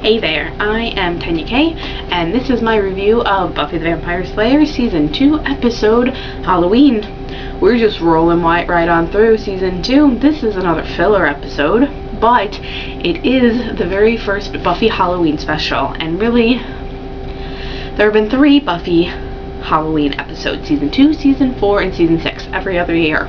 Hey there, I am tennyak, and this is my review of Buffy the Vampire Slayer Season 2 episode Halloween. We're just rolling right on through Season 2. This is another filler episode, but it is the very first Buffy Halloween special, and really, there have been 3 Buffy Halloween episodes, Season 2, Season 4, and Season 6, every other year.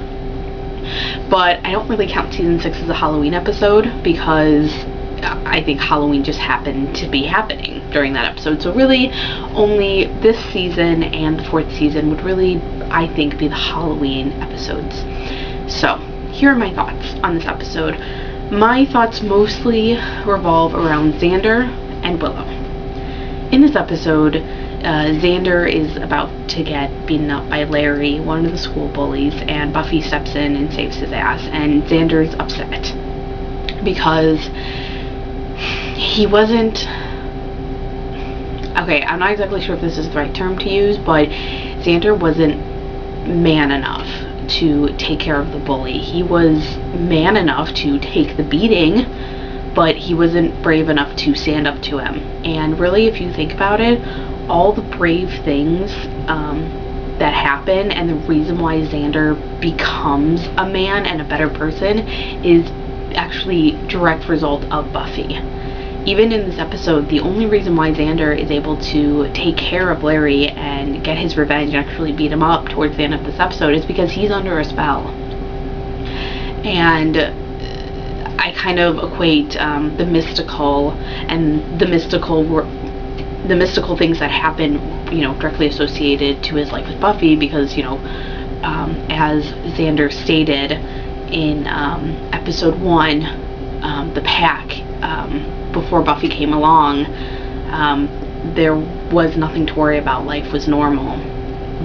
But I don't really count Season 6 as a Halloween episode because I think Halloween just happened to be happening during that episode. So really, only this season and the 4th season would really, I think, be the Halloween episodes. So, here are my thoughts on this episode. My thoughts mostly revolve around Xander and Willow. In this episode, Xander is about to get beaten up by Larry, one of the school bullies, and Buffy steps in and saves his ass, and Xander's upset because he wasn't, okay, I'm not exactly sure if this is the right term to use, but Xander wasn't man enough to take care of the bully. He was man enough to take the beating, but he wasn't brave enough to stand up to him. And really, if you think about it, all the brave things that happen and the reason why Xander becomes a man and a better person is actually direct result of Buffy. Even in this episode, the only reason why Xander is able to take care of Larry and get his revenge and actually beat him up towards the end of this episode is because he's under a spell. And I kind of equate the mystical things that happen, directly associated to his life with Buffy, because, as Xander stated in episode 1, the pack, before Buffy came along, there was nothing to worry about. Life was normal.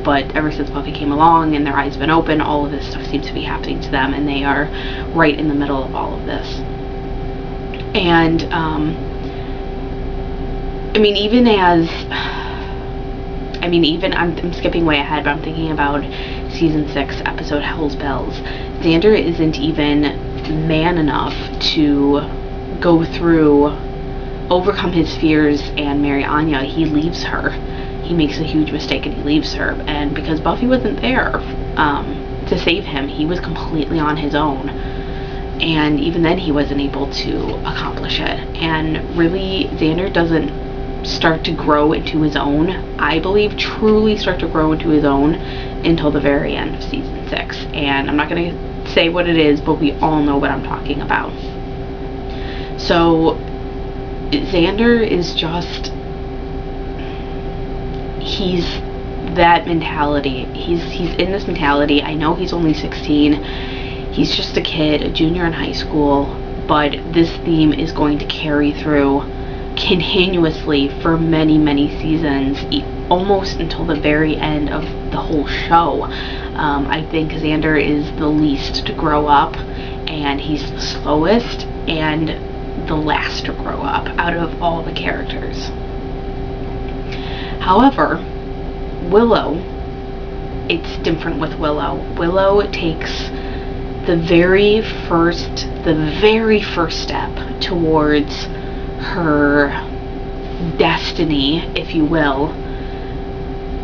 But ever since Buffy came along and their eyes have been open, all of this stuff seems to be happening to them, and they are right in the middle of all of this. And I'm skipping way ahead, but I'm thinking about Season 6 episode Hell's Bells. Xander isn't even man enough to overcome his fears and marry Anya. He leaves her. He makes a huge mistake and he leaves her. And because Buffy wasn't there to save him, he was completely on his own. And even then, he wasn't able to accomplish it. And really, Xander doesn't start to grow into his own, I believe, truly start to grow into his own until the very end of Season 6. And I'm not going to say what it is, but we all know what I'm talking about. So, Xander is just, he's that mentality. He's in this mentality. I know he's only 16. He's just a kid, a junior in high school, but this theme is going to carry through continuously for many, many seasons, almost until the very end of the whole show. I think Xander is the least to grow up, and he's the slowest and the last to grow up out of all the characters. However, Willow, it's different with Willow. Willow takes the very first step towards her destiny, if you will.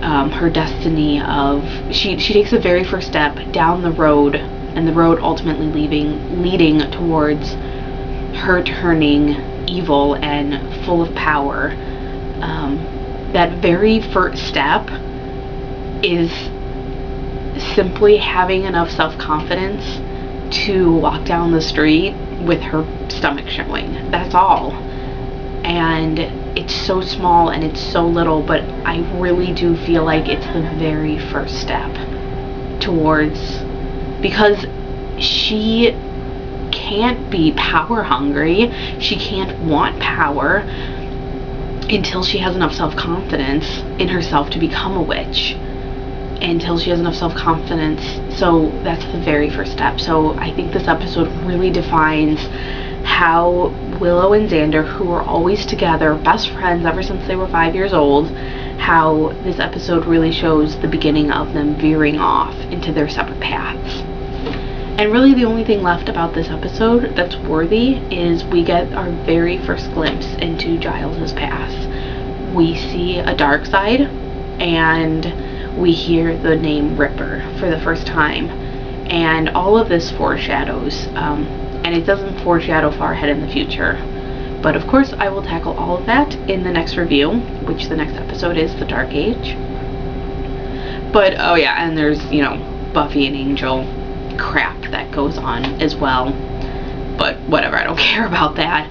Her destiny of, she takes the very first step down the road, and the road ultimately leading towards her turning evil and full of power. That very first step is simply having enough self-confidence to walk down the street with her stomach showing. That's all. And it's so small and it's so little, but I really do feel like it's the very first step towards, because she can't be power hungry, she can't want power until she has enough self-confidence in herself to become a witch, until she has enough self-confidence. So that's the very first step. So I think this episode really defines how Willow and Xander, who were always together, best friends ever since they were 5 years old, how this episode really shows the beginning of them veering off into their separate paths. And really the only thing left about this episode that's worthy is we get our very first glimpse into Giles's past. We see a dark side, and we hear the name Ripper for the first time. And all of this foreshadows, and it doesn't foreshadow far ahead in the future. But of course I will tackle all of that in the next review, which the next episode is The Dark Age. But, oh yeah, and there's, you know, Buffy and Angel crap that goes on as well. But whatever, I don't care about that.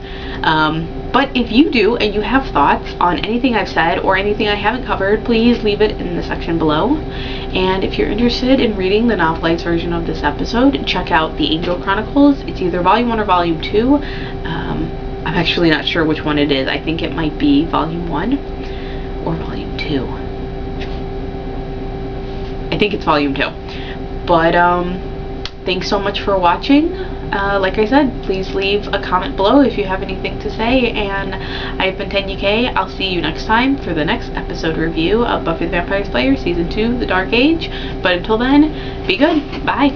But if you do, and you have thoughts on anything I've said or anything I haven't covered, please leave it in the section below. And if you're interested in reading the novelized version of this episode, check out The Angel Chronicles. It's either Volume 1 or Volume 2. I'm actually not sure which one it is. I think it might be Volume 1 or Volume 2. I think it's Volume 2. But, thanks so much for watching. Like I said, please leave a comment below if you have anything to say, and I've been tennyak. I'll see you next time for the next episode review of Buffy the Vampire Slayer Season 2, The Dark Age. But until then, be good. Bye.